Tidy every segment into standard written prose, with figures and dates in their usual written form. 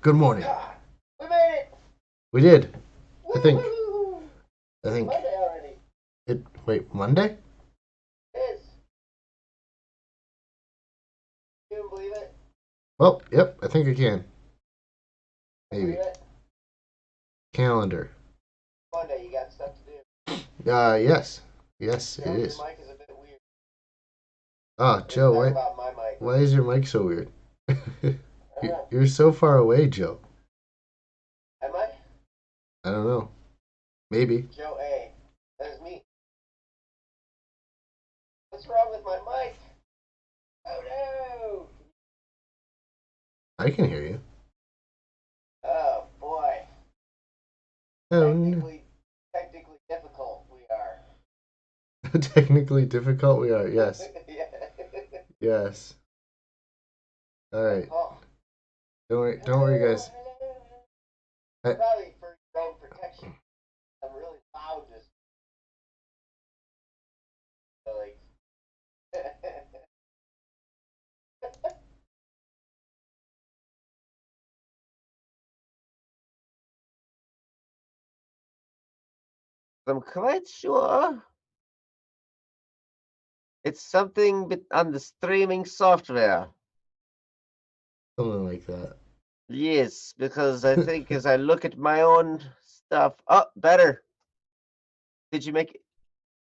Good morning. We made it! We did. I think. Woo-hoo-hoo-hoo. I It's think Monday already. it. Wait, Monday? It is. You can believe it? Well, yep. I think I can. Believe Maybe it? calendar. Monday, you got stuff to do. Yes, yes, it Joe, your is. mic is a bit weird. Oh, Let's Joe, talk why? about my mic. Why is your mic so weird? I don't know. You're so far away, Joe. Am I? I don't know. Maybe. Joe A. That is me. What's wrong with my mic? Oh no! I can hear you. Oh boy. Oh, no. Technically difficult we are. Technically difficult we are. Yes. Yeah. Yes. All right. Oh. Don't worry. Don't worry, Hello, guys. hello. I, Probably for your own protection. I'm really loud just like I'm quite sure it's something on the streaming software. something like that. Yes, because I think as I look at my own stuff, oh, better. Did you make it?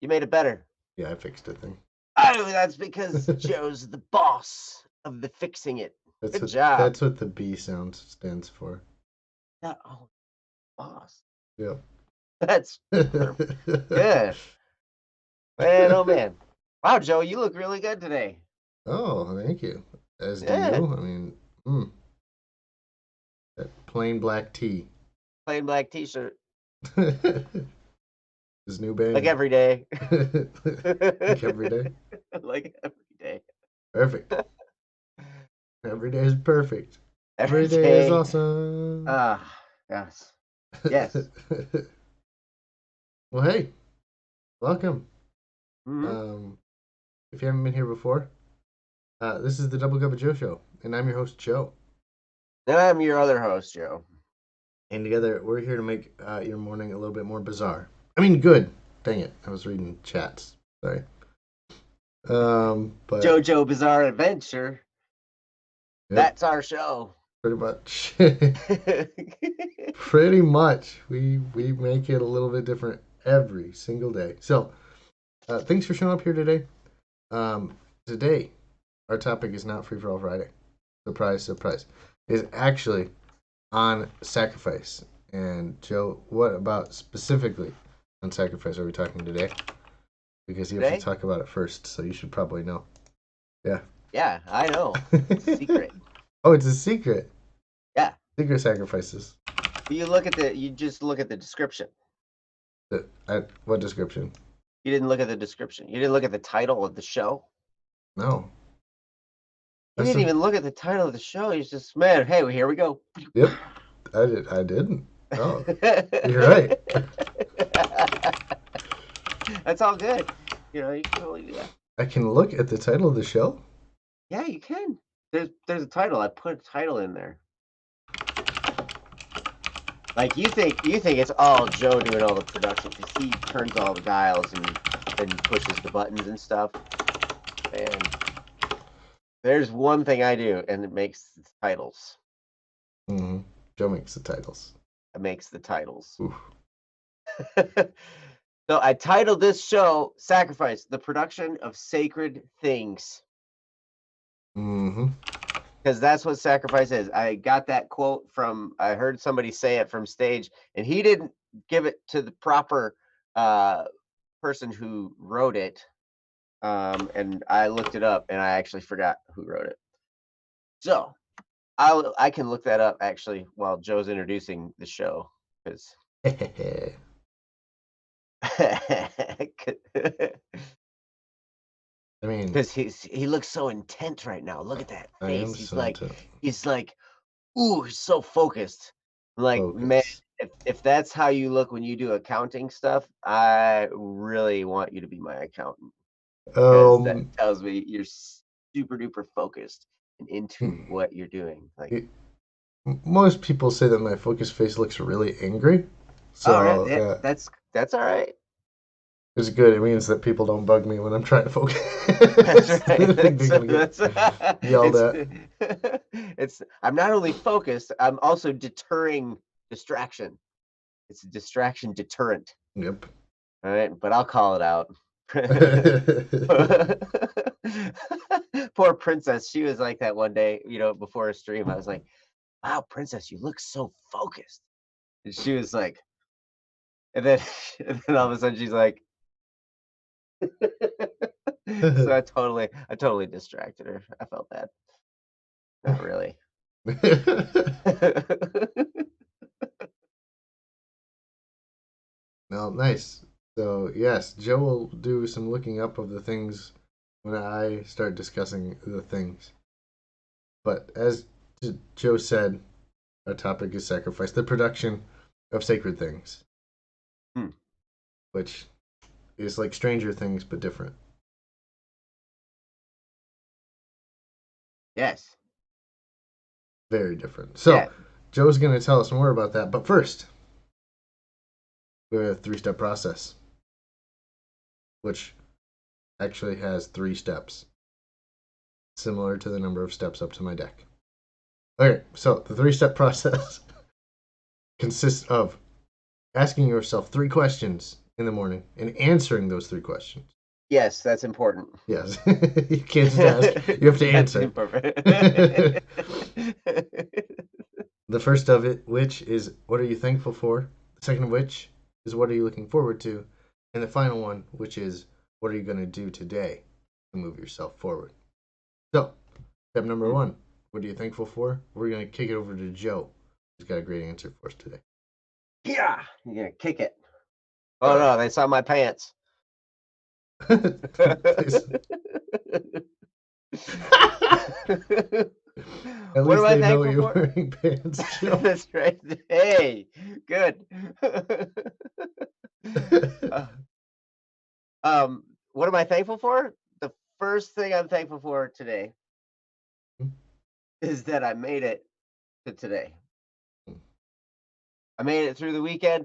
You made it better. Yeah, I fixed it thing. Oh, that's because Joe's the boss of the fixing it. That's Good what job. that's what the B sound stands for. Oh, boss. Yep. That's good. Man, oh man. Wow, Joe, you look really good today. Oh, thank you. As do Yeah. you. I mean, that plain black tea. Plain black t-shirt. His new Like band. every day. Like every day. Like every day. Perfect. Every day is perfect. Every Every day is day. awesome. Ah, yes. Yes. Well, hey, welcome. Hmm. Um, if you haven't been here before, this is the Double Cup of Joe show, and I'm your host, Joe. And I'm your other host, Joe. And together, we're here to make your morning a little bit more bizarre. I mean, good. Dang it. I was reading chats. Sorry. But JoJo Bizarre Adventure. yep, That's our show. pretty much. Pretty much. We make it a little bit different every single day. So, thanks for showing up here today. Today, our topic is not Free for All Friday. Surprise, surprise. It's actually on sacrifice. And Joe, what about specifically on sacrifice are we talking today? Because you have to Today? talk about it first, so you should probably know. Yeah. Yeah, I know. It's a secret. Oh, it's a secret. Yeah. Secret sacrifices. You just look at the description. What description? You didn't look at the description. You didn't look at the title of the show. No. You That's didn't the. even look at the title of the show. You just, man, hey, well, here we go. Yep. I didn't. Oh, you're right. That's all good. You can totally do that. I can look at the title of the show. Yeah, you can. There's a title. I put a title in there. Like you think it's all Joe doing all the production because he turns all the dials and pushes the buttons and stuff. And there's one thing I do, and it makes the titles. Mm-hmm. Joe makes the titles. It makes the titles. Oof. So I titled this show "Sacrifice: The Production of Sacred Things." Mm-hmm. Because that's what sacrifice is. I got that quote I heard somebody say it from stage, and he didn't give it to the proper uh, person who wrote it. And I looked it up, and I actually forgot who wrote it. So I can look that up actually while Joe's introducing the show, because I mean, because he looks so intent right now. Look at that I face. am so intent. He's like, ooh, he's so focused. Like, man, Focus. if that's how you look when you do accounting stuff, I really want you to be my accountant because that Um, tells me you're super duper focused and into what you're doing. Like, Most people say that my focus face looks really angry. All right, So yeah, that's all right. it's good. It means that people don't bug me when I'm trying to focus. That's They right. think they're gonna get That's yelled it's at. it's I'm not only focused, I'm also deterring distraction. It's a distraction deterrent. Yep. All right, but I'll call it out. Poor princess. She was like that one day, before a stream. I was like, "Wow, princess, you look so focused." And she was like, and then, and then all of a sudden she's like, so I totally distracted her. I felt bad. Not really. No, nice. So yes, Joe will do some looking up of the things when I start discussing the things. But as Joe said, our topic is sacrifice, the production of sacred things, Hmm. which is like Stranger Things but different. Yes. Very different. Yeah. So Joe's going to tell us more about that. But first, we have a 3-step process, which actually has 3 steps, similar to the number of steps up to my deck. Okay, so the 3-step process consists of asking yourself 3 questions in the morning and answering those 3 questions. Yes, that's important. Yes, you can't just ask, you have to That's answer. important. The first of it, which is what are you thankful for? The second of which is what are you looking forward to? And the final one, which is what are you going to do today to move yourself forward? So, step number Hmm. 1, what are you thankful for? We're going to kick it over to Joe, who's got a great answer for us today. Yeah, you're gonna kick it. Oh Go. no, they saw my pants. Please. At What am least I they know thankful you're for? wearing pants, Joe. That's right. Hey, good. Uh, what am I thankful for? The first thing I'm thankful for today is that I made it to today. I made it through the weekend.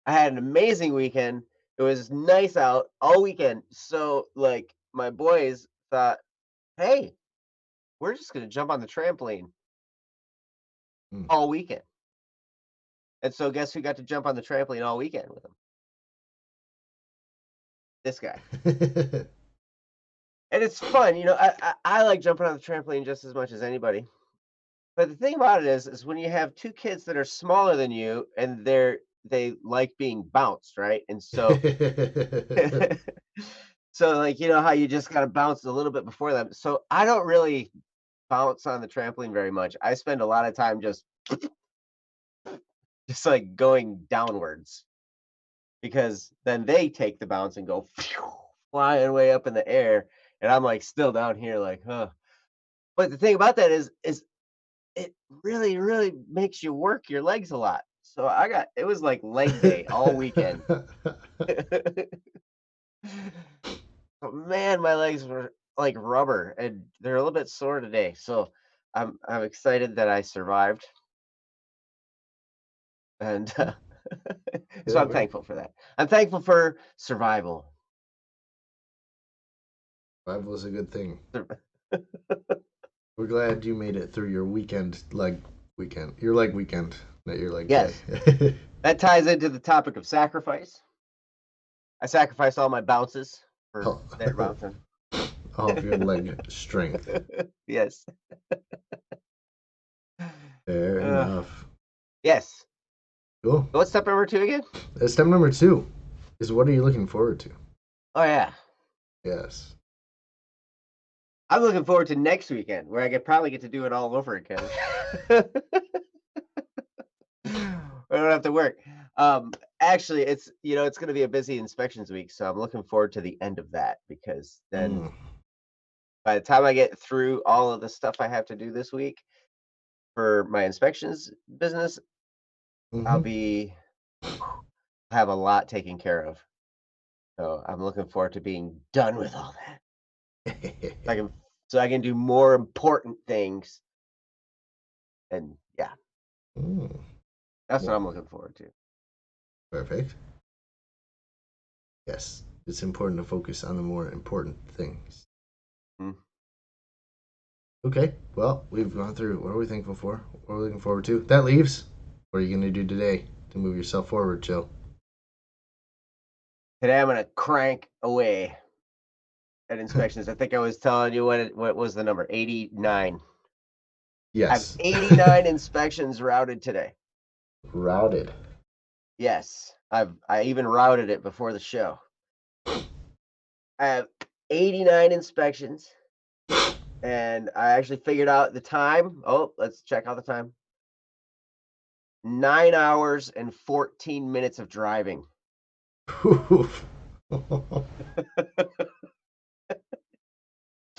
I had an amazing weekend. It was nice out all weekend. So, like, my boys thought, hey, we're just going to jump on the trampoline all weekend. And so, guess who got to jump on the trampoline all weekend with them? This guy. And it's fun. I like jumping on the trampoline just as much as anybody. But the thing about it is when you have two kids that are smaller than you and they like being bounced, right? And so so like how you just gotta bounce a little bit before them. So I don't really bounce on the trampoline very much. I spend a lot of time just like going downwards because then they take the bounce and go flying way up in the air. And I'm like still down here, like, huh. But the thing about that is it really, really makes you work your legs a lot. So it was like leg day all weekend. But man, my legs were like rubber and they're a little bit sore today. So I'm excited that I survived. And so Yeah, I'm man. thankful for that. I'm thankful for survival. Five was a good thing. Sur- We're glad you made it through your your leg weekend, not your leg day. Yes, that ties into the topic of sacrifice. I sacrificed all my bounces for all, their bouncing. all of your leg strength. Yes. Fair Uh, enough. yes. Cool. What's step number 2 again? Step number 2 is what are you looking forward to? Oh yeah. Yes. I'm looking forward to next weekend where I could probably get to do it all over again. I don't have to work. Actually, it's going to be a busy inspections week, so I'm looking forward to the end of that because then Mm. by the time I get through all of the stuff I have to do this week for my inspections business, I'll Hmm. be have a lot taken care of. So I'm looking forward to being done with all that. So I can so I can do more important things. And yeah. Mm, That's what well, I'm looking forward to. perfect. Yes, it's important to focus on the more important things. Hmm. Okay, well, we've gone through what are we thankful for? What are we looking forward to? That leaves. What are you going to do today to move yourself forward, Joe? Today I'm gonna crank away at inspections. I think I was telling you what was the number? 89. I have Yes. 89 inspections routed today. Routed. Yes, I even routed it before the show. I have 89 inspections, and I actually figured out the time. Oh, let's check out the time. 9 hours and 14 minutes of driving.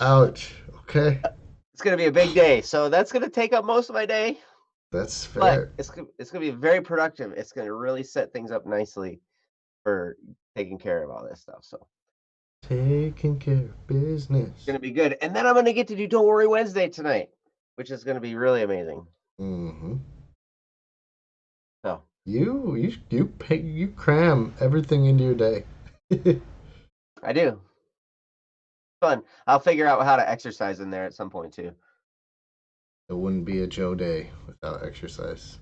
Ouch. Okay. It's gonna be a big day, so that's gonna take up most of my day, That's but fair. it's gonna be very productive. It's gonna really set things up nicely for taking care of all this stuff. So Taking care of it's business. gonna be good. And then I'm gonna get to do Don't Worry Wednesday tonight, which is gonna be really amazing. Mm-hmm. So You cram everything into your day. It I do. Fun. I'll figure out how to exercise in there at some point too. wouldn't be a Joe day without exercise.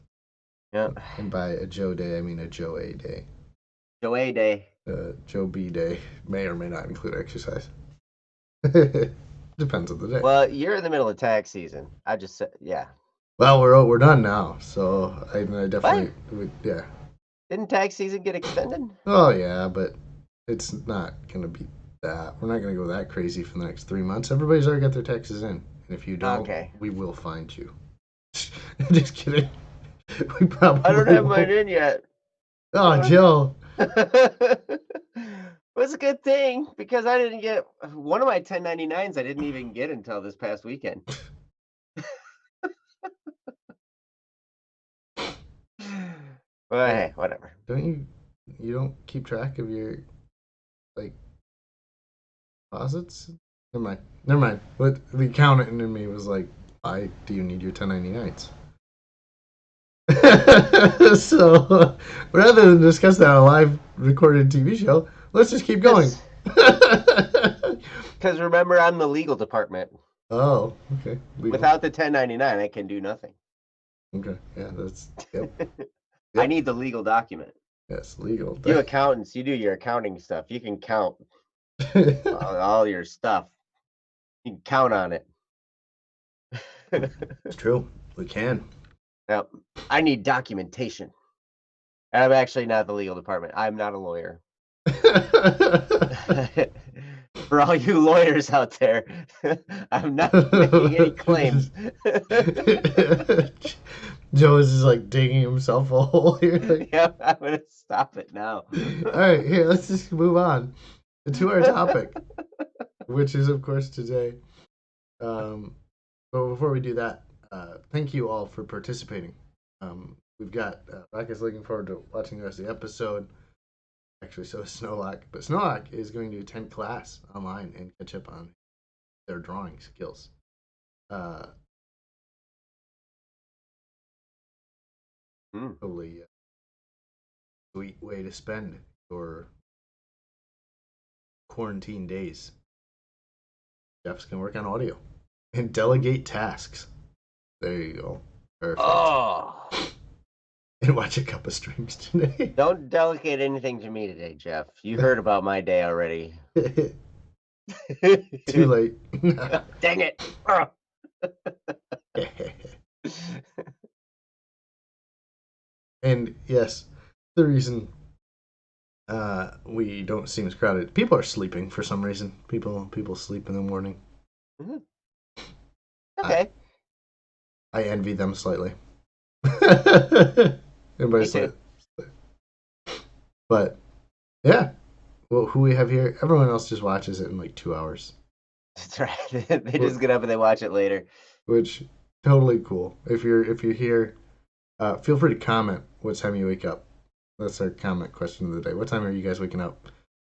Yeah. And by a Joe day, I mean a Joe A day. Joe A day. Joe B day may or may not include exercise. Depends on the day. Well, you're in the middle of tax season. I just said, yeah. Well, we're done now, so I What? definitely would, yeah. Didn't tax season get extended? Oh yeah, but it's not gonna be that. We're not gonna go that crazy for the next 3 months. Everybody's already got their taxes in, and if you don't, Okay. we will find you. Just kidding. We I don't probably have mine won't. in yet. Oh, Joe. It was a good thing because I didn't get one of my 1099s. I didn't even get until this past weekend. But Wait, hey, whatever. don't you don't keep track of your like deposits? Never mind. Never mind. But the accountant in me was like, "Why do you need your 1099s?" So rather than discuss that on a live recorded TV show, let's just keep going. Because remember, I'm the legal department. Oh, okay. Legal. Without the 1099, I can do nothing. Okay. Yeah, that's yep. I Yep. need the legal document. Yes, legal. You accountants, you do your accounting stuff. You can count It's all your stuff. You can count on it. true. We can. Now, I need documentation. And I'm actually not the legal department. I'm not a lawyer. For all you lawyers out there, I'm not making any claims. Joe is just like digging himself a hole here. Like, Yeah, I'm gonna stop it now. all right, here, let's just move on to our topic, which is, of course, today. Um, but before we do that, thank you all for participating. We've got Rock is looking forward to watching the rest of the episode. Actually, so is Snowlock. But Snowlock is going to attend class online and catch up on their drawing skills. Uh, Hmm. Totally sweet way to spend your quarantine days. Jeff's gonna work on audio and Mhm. delegate tasks. There you go. Perfect. Oh, And watch a couple streams today. don't delegate anything to me today, Jeff. You heard about my day already. Too late. Dang it. Ugh. And yes, the reason we don't seem as crowded. People are sleeping for some reason. People sleep in the morning. Mhm. I Okay, I envy them slightly. me Everybody's too. like, but yeah. Well, who we have here? Everyone else just watches it in like 2 hours, That's right. They just get up and they watch it later. which totally cool. If you're here, feel free to comment what time you wake up. That's our comment question of the day. What time are you guys waking up?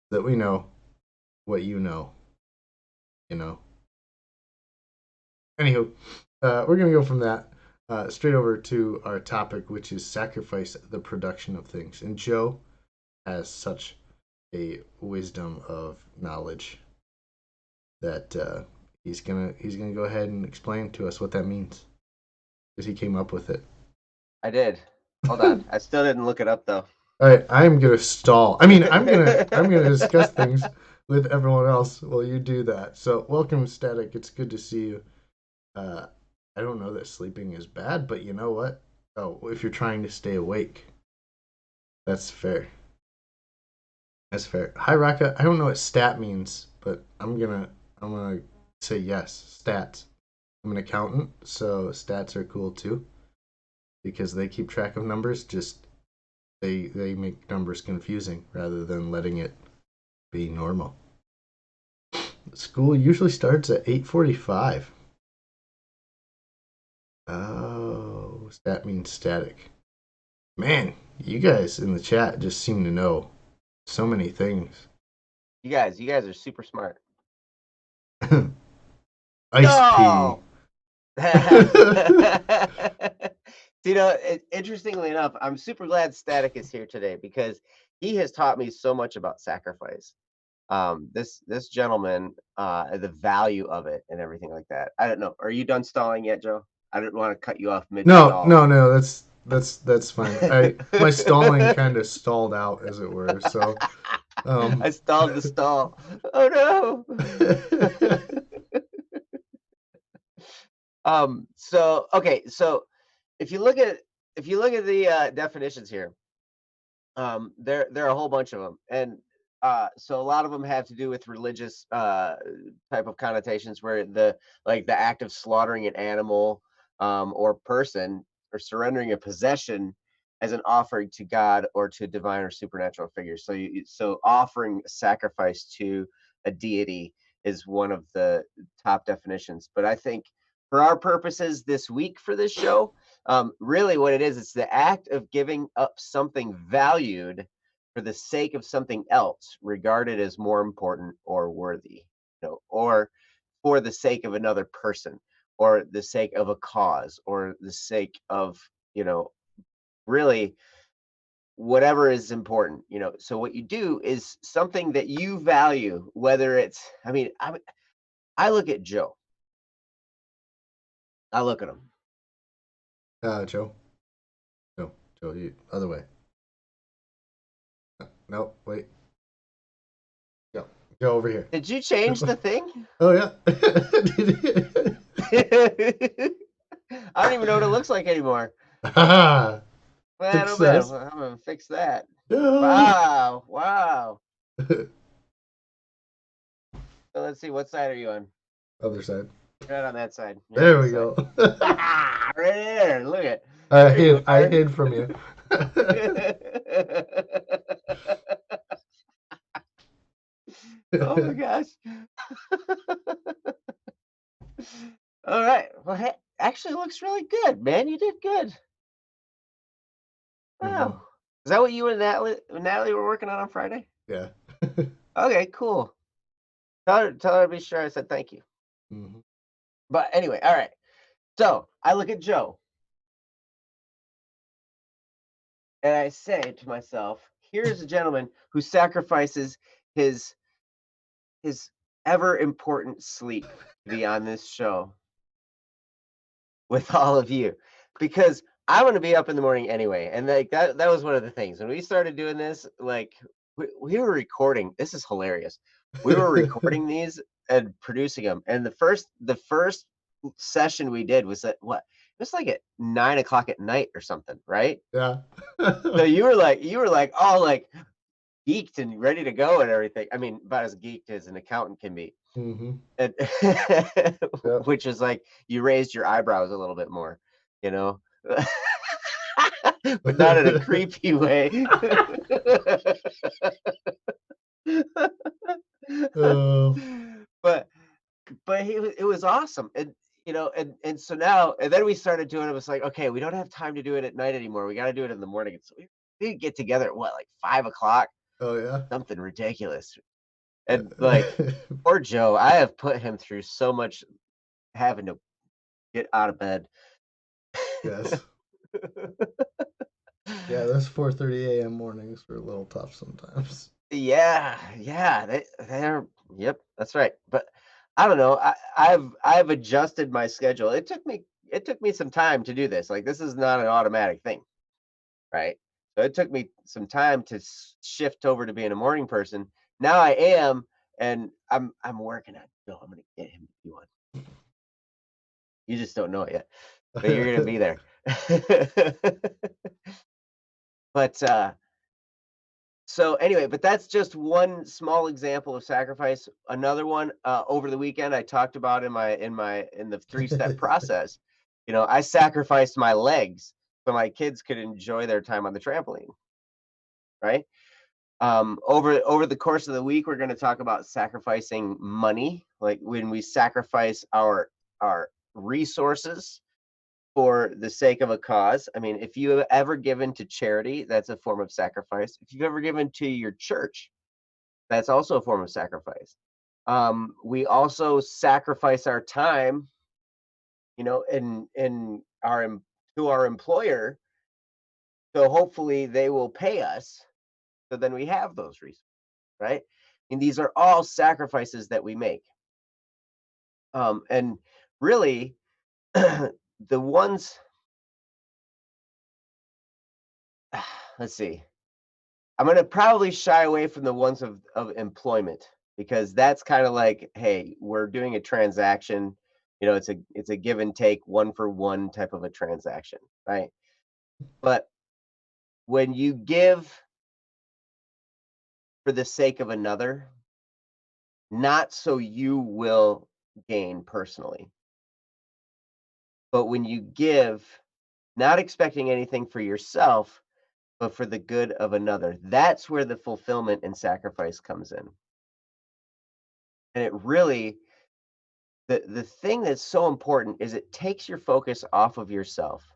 That we know what you know. You know. Anywho, we're gonna go from that. straight over to our topic, which is sacrifice the production of things. And Joe has such a wisdom of knowledge that he's gonna go ahead and explain to us what that means because he came up with it. I did. Hold All on. I still didn't look it up though. right, I'm gonna stall. I mean, I'm gonna discuss things with everyone else while you do that. So, welcome, Static. It's good to see you. Uh, I don't know that sleeping is bad, but you know what? Oh, if you're trying to stay awake, that's fair. That's fair. Hi, Raka. I don't know what stat means, but I'm gonna say yes. Stats. I'm an accountant, so stats are cool too because they keep track of numbers. Just they make numbers confusing rather than letting it be normal. School usually starts at 8:45. Oh, stat means static. Man, you guys in the chat just seem to know so many things. You guys are super smart. Ice tea. No. Interestingly enough, I'm super glad Static is here today because he has taught me so much about sacrifice. This gentleman, the value of it and everything like that. I don't know. Are you done stalling yet, Joe? I didn't want to cut you off mid No, stall. no, no. That's fine. I my stalling kind of stalled out, as it were. So, I stalled the stall. Oh no. So okay, so if you look at the definitions here, there are a whole bunch of them, and so a lot of them have to do with religious type of connotations, where the act of slaughtering an animal or person or surrendering a possession as an offering to God or to divine or supernatural figures. So offering sacrifice to a deity is one of the top definitions. But I think for our purposes this week for this show, really what it is, it's the act of giving up something valued for the sake of something else regarded as more important or worthy, or for the sake of another person, or the sake of a cause, or the sake of, really whatever is important. So what you do is something that you value, whether it's, I look at Joe. I look at him. Joe, Joe, you other way. No, wait. Go, go over here. Did you change the thing? Oh yeah. I don't even know what it looks like anymore. Haha. Man, oh man, Success. well, I'm gonna fix that. No. Wow, wow. So let's see, what side are you on? Other side. You're not on that side. You're on There this we side. go. Right there. Look at. I There you hid. I are. hid from you. Oh my gosh. All right. Well, hey, actually looks really good, man. You did good. hmm Wow. Is that what you and Natalie were working on Friday? Yeah. Okay, cool. Tell her to be sure I said thank you. hmm But anyway, all right. So I look at Joe and I say to myself, here's a gentleman who sacrifices his his ever important sleep to be on this show with all of you, because I'm going to be up in the morning anyway. And like that was one of the things when we started doing this. Like we were recording. This is hilarious. We were recording these and producing them, and the first session we did was at what? It was like at 9 o'clock at night or something, right? Yeah. So you were like all like geeked and ready to go and everything. I mean, about as geeked as an accountant can be. hmm And Yep. which is like you raised your eyebrows a little bit more, you know, but not in a creepy way. Oh. but it was awesome. And and so now, and then we started doing it. It was like, okay, we don't have time to do it at night anymore. We got to do it in the morning. And so we get together at what, like 5 o'clock, Oh yeah. something ridiculous. And like poor Joe, I have put him through so much having to get out of bed. Yes. Yeah, those 4:30 a.m. mornings were a little tough sometimes. Yeah, yeah, they're yep, that's right. But I don't know. I've adjusted my schedule. It took me some time to do this. Like this is not an automatic thing, right? So it took me some time to shift over to being a morning person. Now I am, and I'm working on. No, I'm gonna get him to be one. You just don't know it yet, but you're gonna be there. But so anyway, but that's just one small example of sacrifice. Another one, over the weekend, I talked about in the 3-step process. I sacrificed my legs so my kids could enjoy their time on the trampoline, right? Over the course of the week, we're going to talk about sacrificing money, like when we sacrifice our resources for the sake of a cause. I mean, if you have ever given to charity, that's a form of sacrifice. If you've ever given to your church, that's also a form of sacrifice. We also sacrifice our time, in to our employer, so hopefully they will pay us. So then we have those resources, right? And these are all sacrifices that we make. And really, the ones, let's see, I'm gonna probably shy away from the ones of employment because that's kind of like, hey, we're doing a transaction. It's a give and take, one for one type of a transaction, right? But when you give for the sake of another, not so you will gain personally, but when you give, not expecting anything for yourself, but for the good of another, that's where the fulfillment and sacrifice comes in. And it really, the thing that's so important is it takes your focus off of yourself.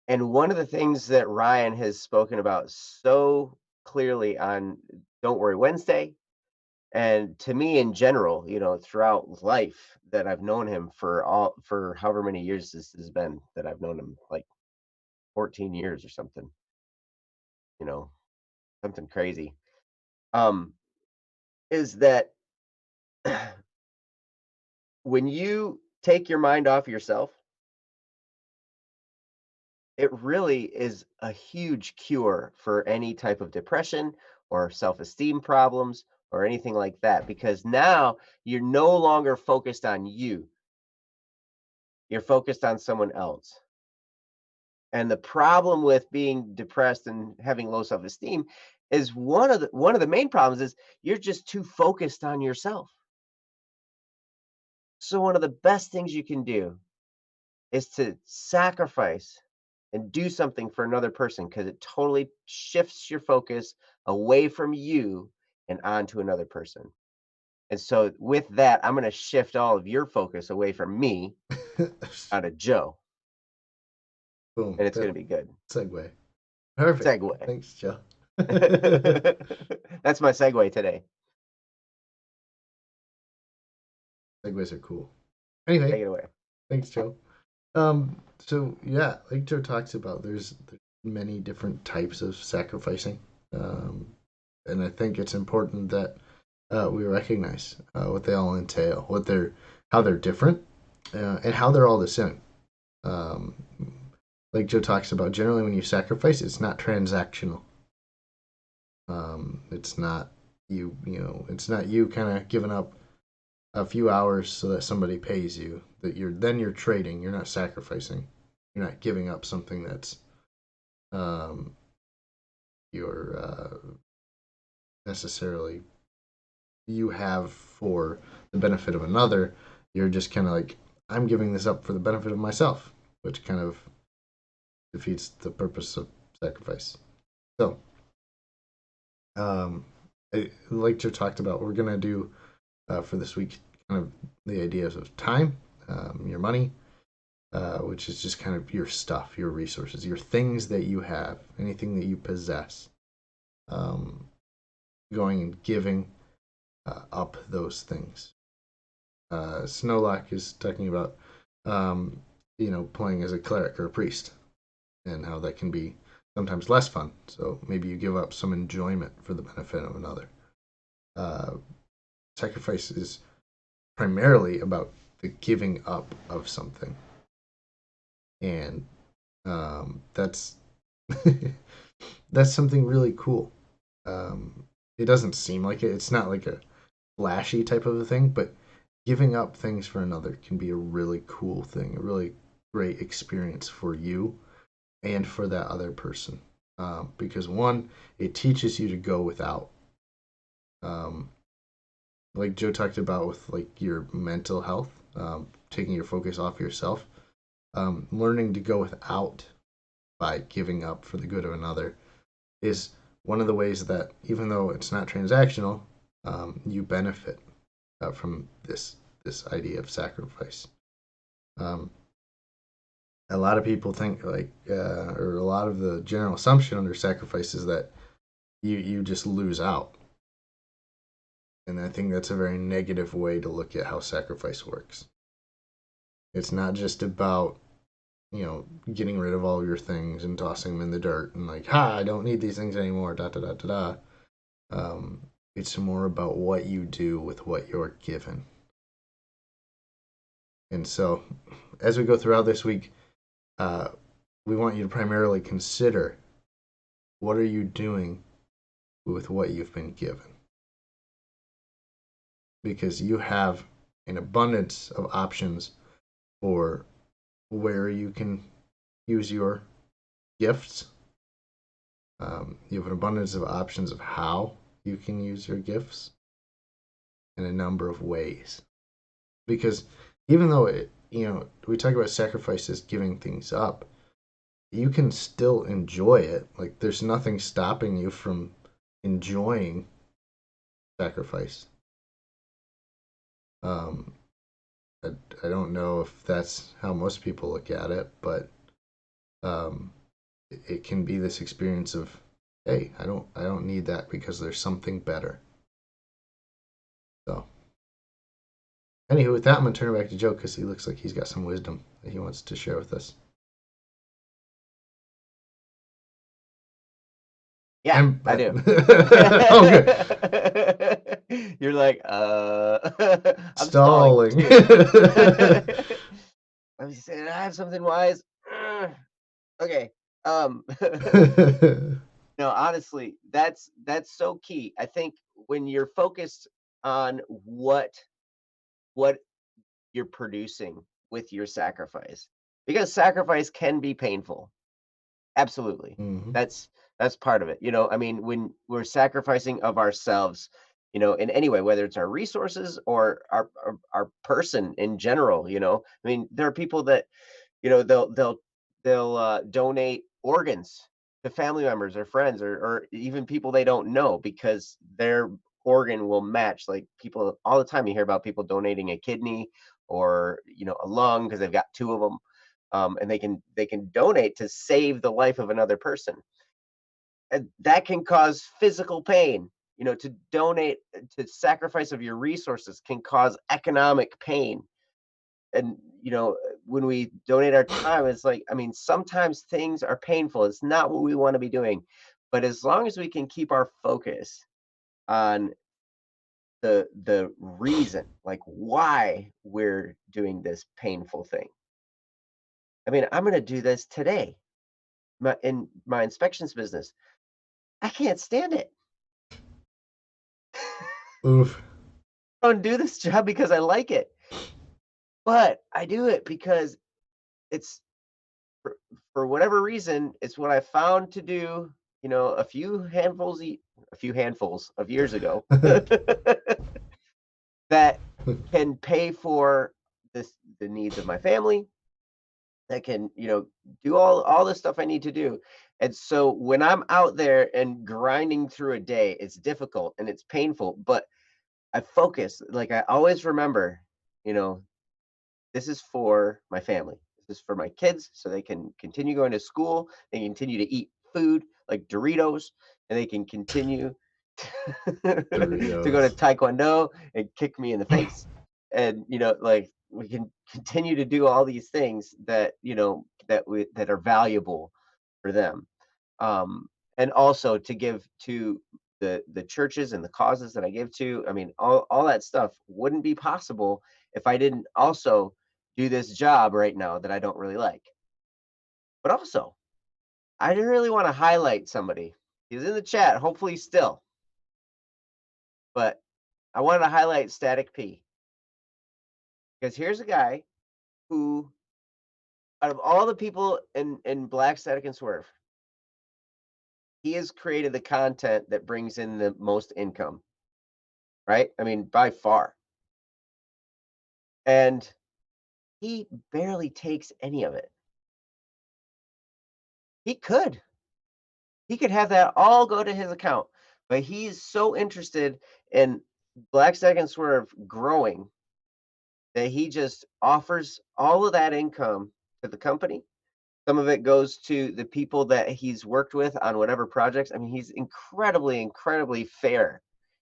And one of the things that Ryan has spoken about so clearly on Don't Worry Wednesday, and to me in general, throughout life that I've known him for however many years this has been that I've known him, like 14 years or something, you know, something crazy. Um, is that when you take your mind off yourself, it really is a huge cure for any type of depression or self-esteem problems or anything like that, because now you're no longer focused on you. You're focused on someone else. And the problem with being depressed and having low self-esteem is one of the main problems is you're just too focused on yourself. So one of the best things you can do is to sacrifice and do something for another person because it totally shifts your focus away from you and onto another person. And so with that, I'm going to shift all of your focus away from me onto Joe, Boom. and it's going to Perfect be good. segue. Perfect. Segue. Thanks, Joe. That's my segue today. Segues are cool. Anyway, Take it away. thanks, Joe. So yeah, like Joe talks about, there's many different types of sacrificing, um, and I think it's important that we recognize what they all entail, how they're different, and how they're all the same. Um, like Joe talks about, generally when you sacrifice, it's not transactional. It's not it's not you kind of giving up a few hours so that somebody pays you. That you're trading. You're not sacrificing. You're not giving up something that's um, you're necessarily you have for the benefit of another. You're just kind of like, I'm giving this up for the benefit of myself, which kind of defeats the purpose of sacrifice. So, um, like Joe talked about, we're gonna do for this week kind of the ideas of time, your money, which is just kind of your stuff, your resources, your things that you have, anything that you possess. Um, Going and giving up those things. Snowlock is talking about um, playing as a cleric or a priest, and how that can be sometimes less fun. So maybe you give up some enjoyment for the benefit of another. Uh, Sacrifice is primarily about the giving up of something, and that's that's something really cool. It doesn't seem like it. It's not like a flashy type of a thing, but giving up things for another can be a really cool thing, a really great experience for you and for that other person. Because one, it teaches you to go without. Um, like Joe talked about with like your mental health, taking your focus off yourself, learning to go without by giving up for the good of another is one of the ways that even though it's not transactional, you benefit from this idea of sacrifice. Um, a lot of people think like, or a lot of the general assumption under sacrifice is that you just lose out, and I think that's a very negative way to look at how sacrifice works. It's not just about getting rid of all your things and tossing them in the dirt and like, ha, I don't need these things anymore. Da da da da da. It's more about what you do with what you're given. And so, as we go throughout this week, uh, we want you to primarily consider what are you doing with what you've been given, because you have an abundance of options for where you can use your gifts. You have an abundance of options of how you can use your gifts in a number of ways. Because even though we talk about sacrifices, giving things up, you can still enjoy it. Like there's nothing stopping you from enjoying sacrifice. Um, I, I don't know if that's how most people look at it, but um, it can be this experience of, hey, I don't need that because there's something better. So, anywho, with that, I'm gonna turn it back to Joe because he looks like he's got some wisdom that he wants to share with us. Yeah, And I do. oh, good. You're like, I'm stalling Stalling. too. I'm just saying I have something wise. Okay. Um no, honestly, that's so key. I think when you're focused on what you're producing with your sacrifice, because sacrifice can be painful. Absolutely. hmm That's that's part of it. I mean, when we're sacrificing of ourselves, in any way, whether it's our resources or our person in general, I mean, there are people that, they'll donate organs to family members or friends or even people they don't know because their organ will match. Like people all the time, you hear about people donating a kidney or a lung because they've got two of them, and they can donate to save the life of another person, and that can cause physical pain. To donate, to sacrifice of your resources can cause economic pain. And when we donate our time, it's like, I mean, sometimes things are painful, it's not what we want to be doing, but as long as we can keep our focus on the reason, like why we're doing this painful thing. I mean, I'm going to do this today, in my inspections business. I can't stand it. Oof. I don't do this job because I like it, but I do it because it's for whatever reason, it's what I found to do, a few handfuls of years ago that can pay for the needs of my family, that can, do all the stuff I need to do. And so when I'm out there and grinding through a day, it's difficult and it's painful, but I focus. Like I always remember, you know, this is for my family. This is for my kids so they can continue going to school, they continue to eat food like Doritos, and they can continue to go to Doritos. taekwondo and kick me in the face. And like we can continue to do all these things that, that are valuable for them. Um, and also to give to the churches and the causes that I give to. I mean, all that stuff wouldn't be possible if I didn't also do this job right now that I don't really like. But also, I didn't really want to highlight somebody. He's in the chat, hopefully still, but I wanted to highlight Static P because here's a guy who, out of all the people in Black Static and Swerve, he has created the content that brings in the most income, right? I mean, by far. And he barely takes any of it. He could. He could have that all go to his account, but he's so interested in Black Static and Swerve growing that he just offers all of that income to the company. Some of it goes to the people that he's worked with on whatever projects. I mean, he's incredibly, incredibly fair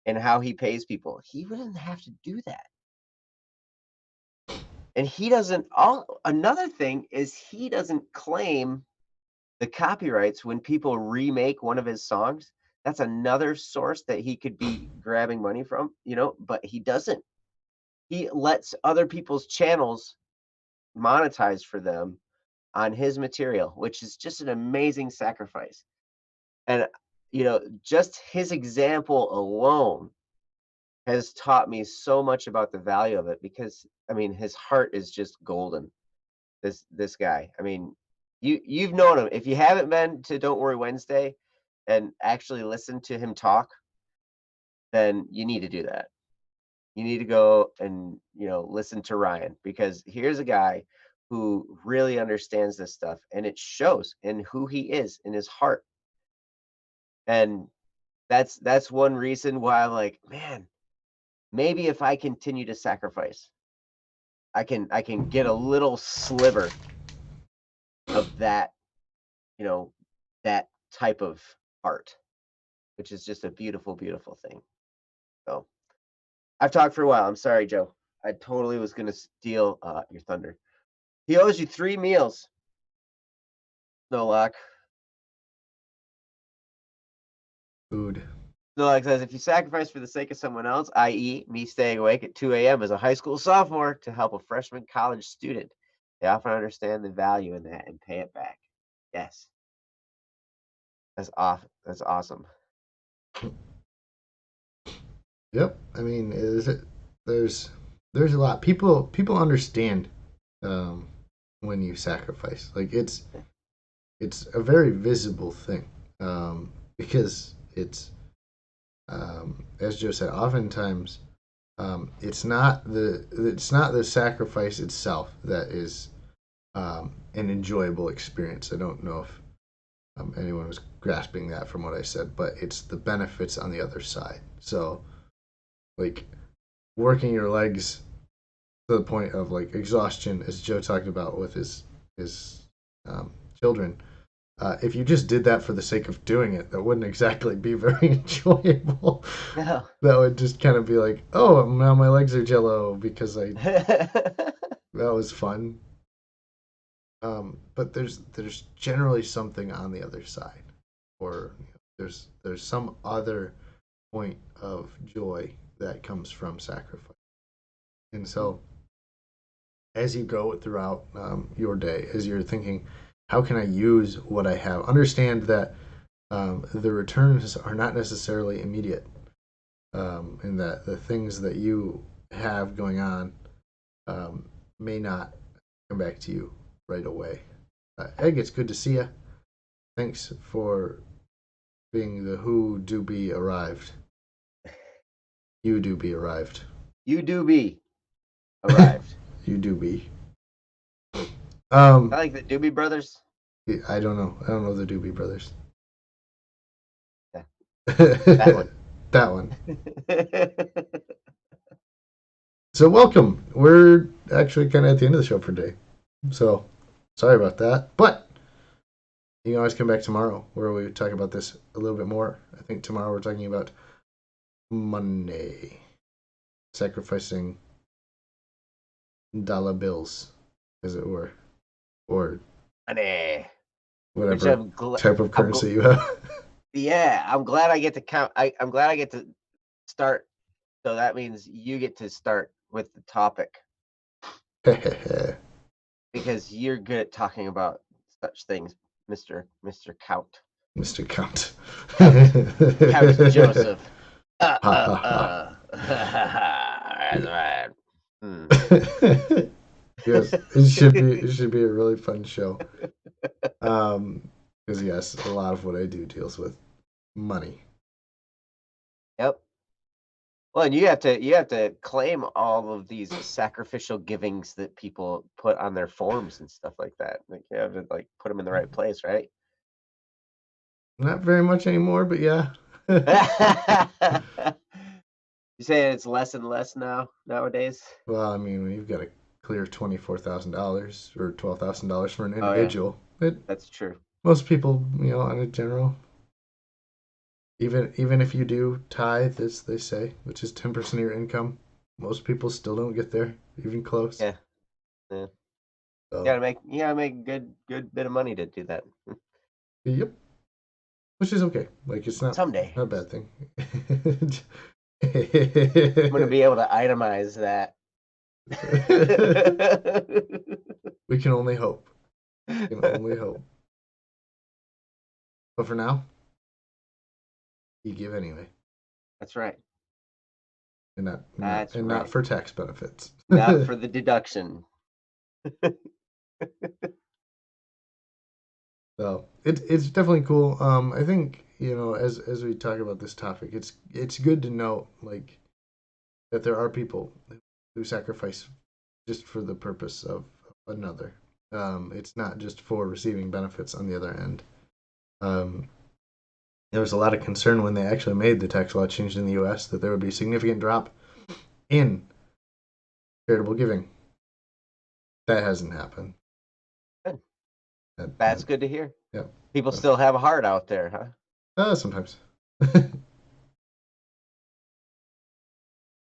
in how he pays people. He wouldn't have to do that. And he doesn't another thing is he doesn't claim the copyrights when people remake one of his songs. That's another source that he could be grabbing money from, but he doesn't. He lets other people's channels monetize for them on his material, which is just an amazing sacrifice. And just his example alone has taught me so much about the value of it because I mean his heart is just golden. This guy. I mean, you've known him. If you haven't been to Don't Worry Wednesday and actually listen to him talk, then you need to do that. You need to go and listen to Ryan because here's a guy who really understands this stuff and it shows in who he is in his heart. And that's one reason why I'm like, man, maybe if I continue to sacrifice, I can get a little sliver of that, you know, that type of art, which is just a beautiful, beautiful thing. So I've talked for a while. I'm sorry, Joe. I totally was gonna steal your thunder. He owes you 3 meals. No luck. Food. No luck says if you sacrifice for the sake of someone else, i.e., me staying awake at 2 a.m. as a high school sophomore to help a freshman college student, they often understand the value in that and pay it back. Yes. That's off. That's awesome. Yep. I mean, there's there's a lot. People understand um, when you sacrifice. Like it's a very visible thing because as Joe said, oftentimes it's not the sacrifice itself that is an enjoyable experience. I don't know if anyone was grasping that from what I said, but it's the benefits on the other side. So, like working your legs to the point of like exhaustion, as Joe talked about with his children. If you just did that for the sake of doing it, that wouldn't exactly be very enjoyable. No. That would just kind of be like, oh, now my legs are jello because that was fun. But there's generally something on the other side, or there's some other point of joy that comes from sacrifice. And so, as you go throughout your day, as you're thinking, how can I use what I have? Understand that the returns are not necessarily immediate, and that the things that you have going on may not come back to you right away. Egg, it's good to see you. Thanks for being the who do be arrived. You do be arrived. You do be arrived. You do be. I like the Doobie Brothers. I don't know. I don't know the Doobie Brothers. Yeah, that one. That one. So welcome. We're actually kind of at the end of the show for today. So sorry about that, but you can always come back tomorrow where we talk about this a little bit more. I think tomorrow we're talking about money, sacrificing dollar bills, as it were, or Money. Which whatever I'm glad. type of currency you have. Yeah, I'm glad I get to count. I'm glad I get to start. So that means you get to start with the topic because you're good at talking about such things, Mr. Count. Mr. Count. Count Joseph. Ha ha ha. That's right. Yes, it should be a really fun show. Because yes, a lot of what I do deals with money. Yep. Well, and you have to claim all of these sacrificial givings that people put on their forms and stuff like that. Like you have to like put them in the right place, right? Not very much anymore, but yeah. You say it's less and less nowadays? Well, I mean, when you've got to clear $24,000 or $12,000 for an Oh yeah, individual, that's true. most people, on a general, even if you do tithe, as they say, which is 10% of your income, most people still don't get there, even close. Yeah, yeah. So, You gotta make a good bit of money to do that. yep, which is okay. Like it's Someday not a bad thing. I'm gonna be able to itemize that. We can only hope. We can only hope. But for now, you give anyway, That's right. and not and not That's and not right. for tax benefits. Not for the deduction. So it's definitely cool. I think as we talk about this topic, it's good to know like that there are people who sacrifice just for the purpose of another. It's not just for receiving benefits on the other end. Um, there was a lot of concern when they actually made the tax law change in the U.S. that there would be a significant drop in charitable giving. That hasn't happened. Good. That, That's good to hear. yeah. People So, still have a heart out there, huh? sometimes.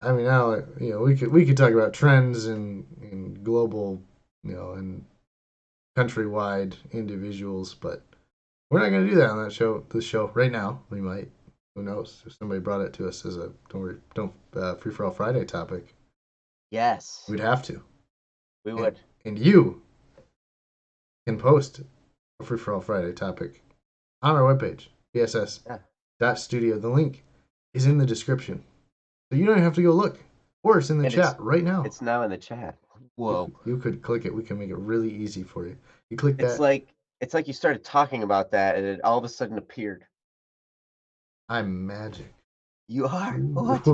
I mean, now we could talk about trends in global, and countrywide individuals, but we're not going to do that on this show right now. We might. Who knows? If somebody brought it to us as a don't free for all Friday topic, Yes, we'd have to. we And would. and you can post a free for all Friday topic on our webpage, bss.studio. The link is in the description, so you don't have to go look, or it's in the And chat right now. it's now in the chat. Whoa. You could click it. We can make it really easy for you. You click It's that. like you started talking about that and it all of a sudden appeared. I'm magic. You are? What?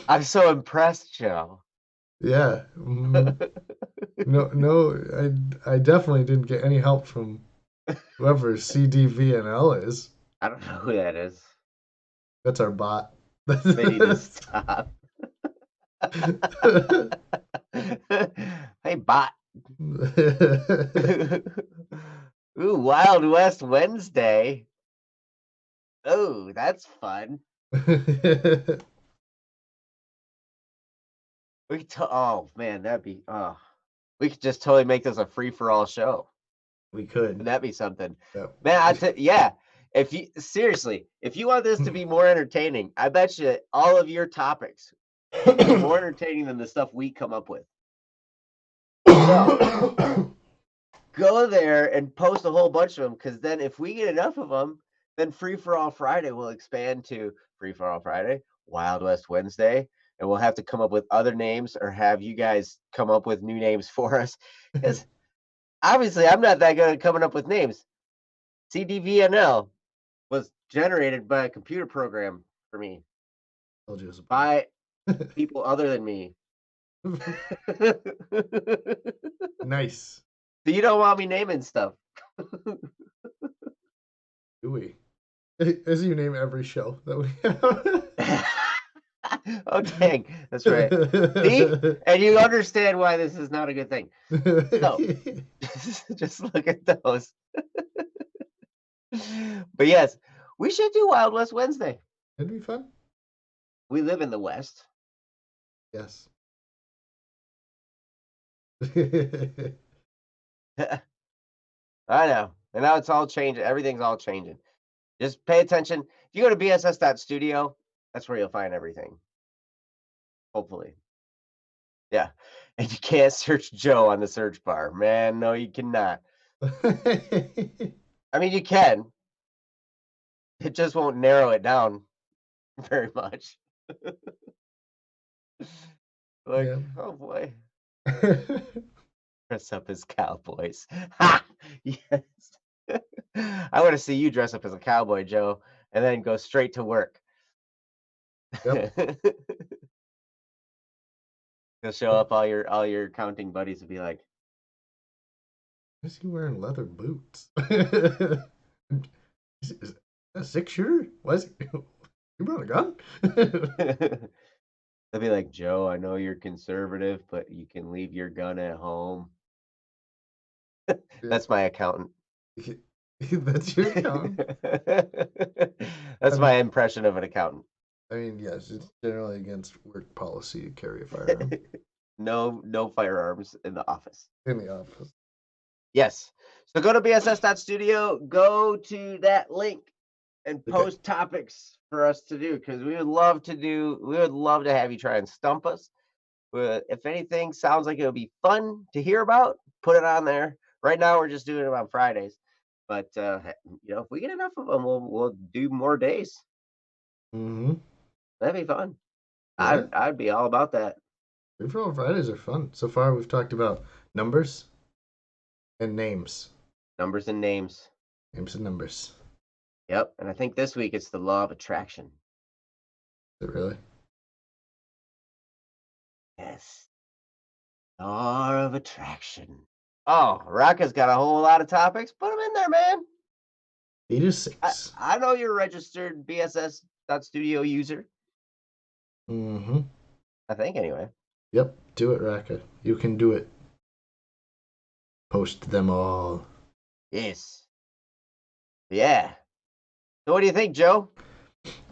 I'm so impressed, Joe. Yeah. No. I definitely didn't get any help from whoever CDVNL is. I don't know who that is. That's our bot. They need to stop. Hey, bot. Ooh, Wild West Wednesday. Oh, that's fun. Oh man, we could just totally make this a free for all show. We could. Wouldn't that be something? Yep. Man, yeah. If you want this to be more entertaining, I bet you all of your topics will be more entertaining than the stuff we come up with. So go there and post a whole bunch of them, because then if we get enough of them, then Free for All Friday will expand to Free for All Friday, Wild West Wednesday, and we'll have to come up with other names or have you guys come up with new names for us. Because obviously, I'm not that good at coming up with names. CDVNL was generated by a computer program for me by people other than me. Nice. So you don't want me naming stuff. Do we? As you name every show that we have. Oh dang, that's right. See, and you understand why this is not a good thing. So just look at those. But yes, we should do Wild West Wednesday. It'd be fun. We live in the West. Yes. I know. And now it's all changing. Everything's all changing. Just pay attention. If you go to bss.studio, that's where you'll find everything. Hopefully. Yeah. And you can't search Joe on the search bar. Man, no, you cannot. I mean, you can. It just won't narrow it down very much. Like, Yeah. oh boy. Dress up as cowboys. Ha! Yes. I want to see you dress up as a cowboy, Joe, and then go straight to work. Yep. You'll show up, all your accounting buddies will be like, Why is he wearing leather boots? Is that a 6 shooter? Why is he? You brought a gun? they'll be like, Joe, I know you're conservative, but you can leave your gun at home. Yeah. That's my accountant. That's your gun. I That's my mean, impression of an accountant. yes, it's generally against work policy to carry a firearm No firearms in the office. in the office. Yes. So go to bss.studio, go to that link and Okay. post topics for us to do because we would love to have you try and stump us. If anything sounds like it would be fun to hear about, put it on there. Right now we're just doing it on Fridays. But if we get enough of them, we'll do more days. Mm-hmm. That'd be fun. Yeah. I'd be all about that. Free for all Fridays are fun. So far, we've talked about numbers and names. Numbers and names. Names and numbers. Yep. And I think this week it's the law of attraction. Is it really? Yes. Law of attraction. Oh, Rocka's got a whole lot of topics. Put them in there, man. 8 is I, 6. I know you're a registered BSS.studio user. Mm-hmm. I think anyway. Yep. Do it, Raka. You can do it. Post them all. Yes. Yeah. So what do you think, Joe?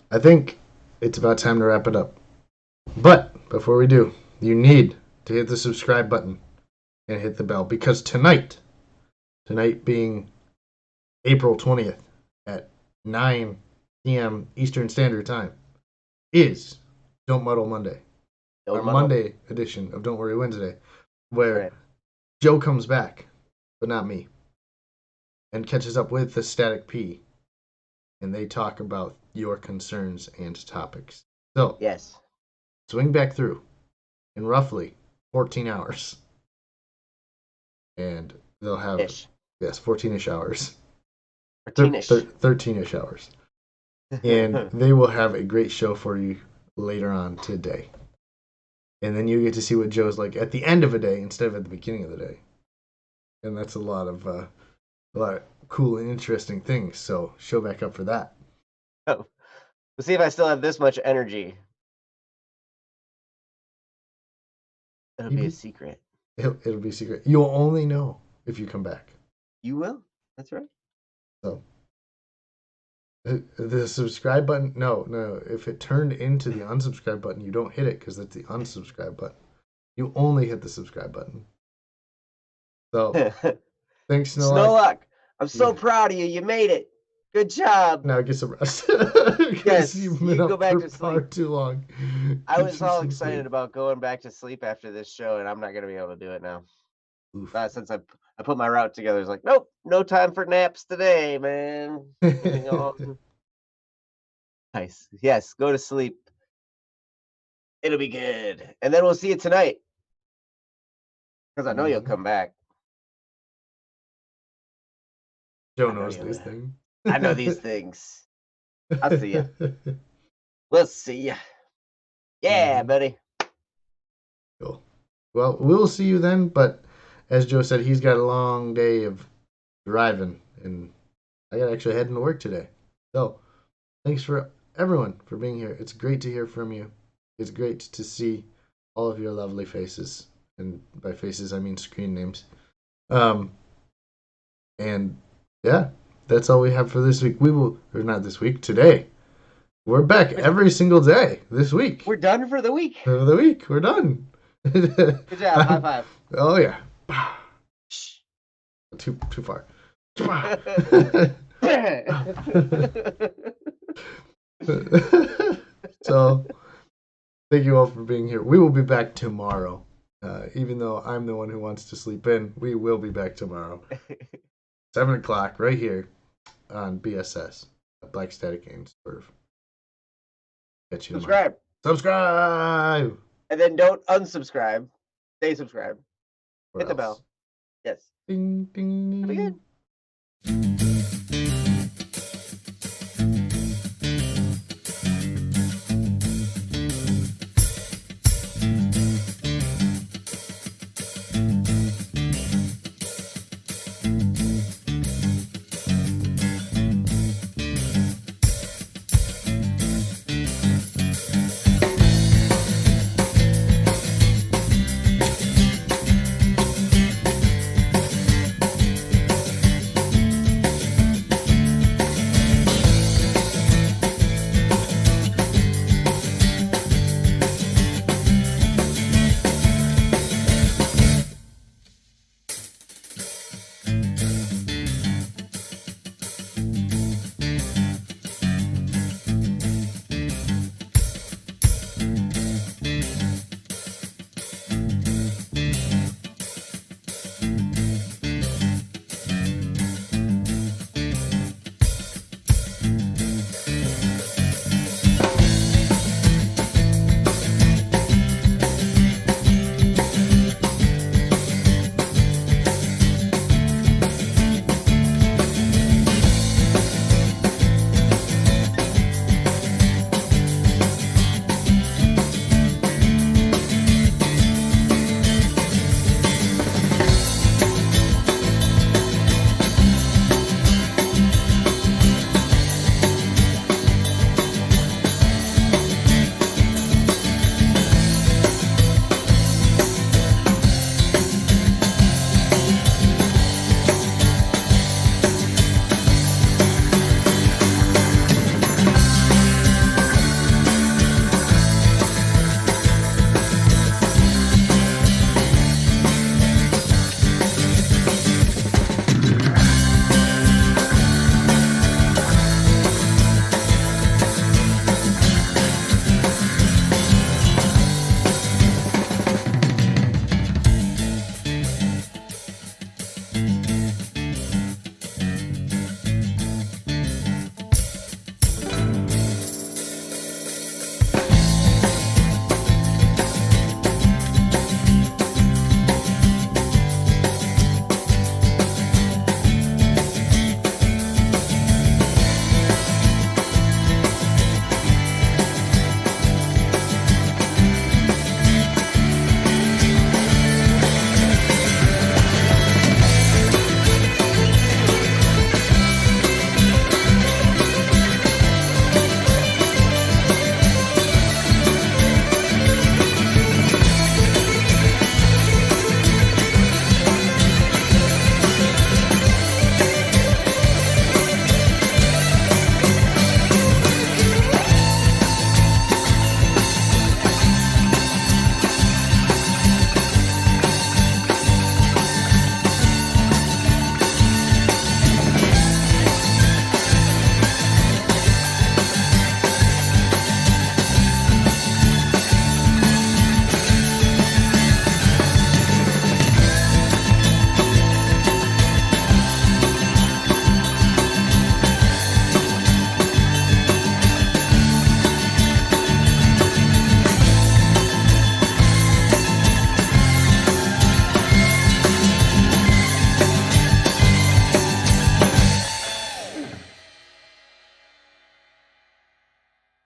I think it's about time to wrap it up. But before we do, you need to hit the subscribe button and hit the bell because tonight being April 20th at 9 p.m. Eastern Standard Time, is Don't Muddle Monday, our Don't muddle. Monday edition of Don't Worry Wednesday, where Right. Joe comes back, but not me, and catches up with the Static P, and they talk about your concerns and topics. So, Yes. swing back through in roughly 14 hours, and they'll have, Ish. yes, 14-ish hours. Or teenish. 13-ish hours. And they will have a great show for you later on today. And then you get to see what Joe's like at the end of a day instead of at the beginning of the day. And that's a lot of cool and interesting things. So show back up for that. We'll see if I still have this much energy. It'll be a Maybe secret. it'll be secret. You'll only know if you come back. You will. That's right. So the subscribe button, no. If it turned into the unsubscribe button, you don't hit it because it's the unsubscribe button. You only hit the subscribe button. So thanks, Snowlock. Snowlock, I'm so Yeah. proud of you. You made it. Good job. Now get some rest because Yes, you've you been can go up back for to far sleep. too long. I Get was you all some excited sleep. about going back to sleep after this show, and I'm not going to be able to do it now. Oof. Since I put my route together, it's like, nope, no time for naps today, man. Moving on. Nice. Yes, go to sleep. It'll be good. And then we'll see you tonight because I know you'll come back. Joe I know knows you these will. things. I know these things. I'll see ya. We'll see ya. Yeah, Mhm. buddy. Cool. Well, we'll see you then. But as Joe said, he's got a long day of driving, and I got to actually head into work today. So thanks for everyone for being here. It's great to hear from you. It's great to see all of your lovely faces, and by faces I mean screen names. Um, and yeah, that's all we have for this week. We will, or not this week, today. We're back every single day this week. We're done for the week. For the week, we're done. Good job. High five. Oh yeah. Too far. So, thank you all for being here. We will be back tomorrow. Even though I'm the one who wants to sleep in, we will be back tomorrow. 7 o'clock, right here on BSS, Black Static Games. Swerve. Catch you tomorrow. Subscribe! And then don't unsubscribe. Stay subscribed. Or Hit the else. bell. Yes. Ding, ding, That'd be ding. good.